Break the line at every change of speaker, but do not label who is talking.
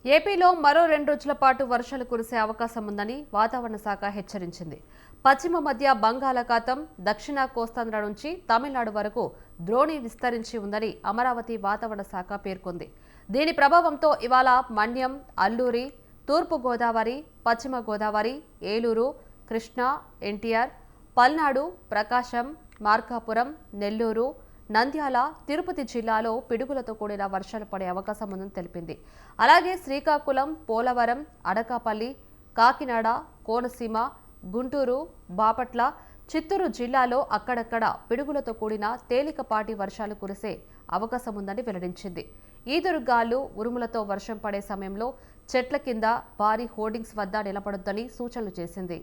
ఏపీలో మరో 2 రోజుల పాటు వర్షాలు కురిసే అవకాశం ఉందని వాతావరణ శాఖ హెచ్చరించింది. పశ్చిమ మధ్య బంగాళాఖాతం దక్షిణ కోస్తాంధ్ర నుంచి తమిళనాడు వరకు ద్రోణి విస్తరించి ఉందని అమరావతి వాతావరణ శాఖ పేర్కొంది. దీని ప్రభావంతో ఇవాళ మన్యం, అల్లూరి, తూర్పు గోదావరి, పశ్చిమ గోదావరి, ఏలూరు, కృష్ణా, ఎన్టీఆర్, పల్నాడు, ప్రకాశం, మార్కాపురం, నెల్లూరు, నంద్యాల, తిరుపతి జిల్లాలో పిడుగులతో కూడిన వర్షాలు పడే అవకాశం ఉందని తెలిపింది. అలాగే శ్రీకాకుళం, పోలవరం, అనకాపల్లి, కాకినాడ, కోనసీమ, గుంటూరు, బాపట్ల, చిత్తూరు జిల్లాలో అక్కడక్కడ పిడుగులతో కూడిన తేలికపాటి వర్షాలు కురిసే అవకాశం ఉందని వెల్లడించింది. ఈదురుగాలు, ఉరుములతో వర్షం పడే సమయంలో చెట్ల కింద, భారీ హోర్డింగ్స్ వద్ద నిలబడొద్దని సూచనలు చేసింది.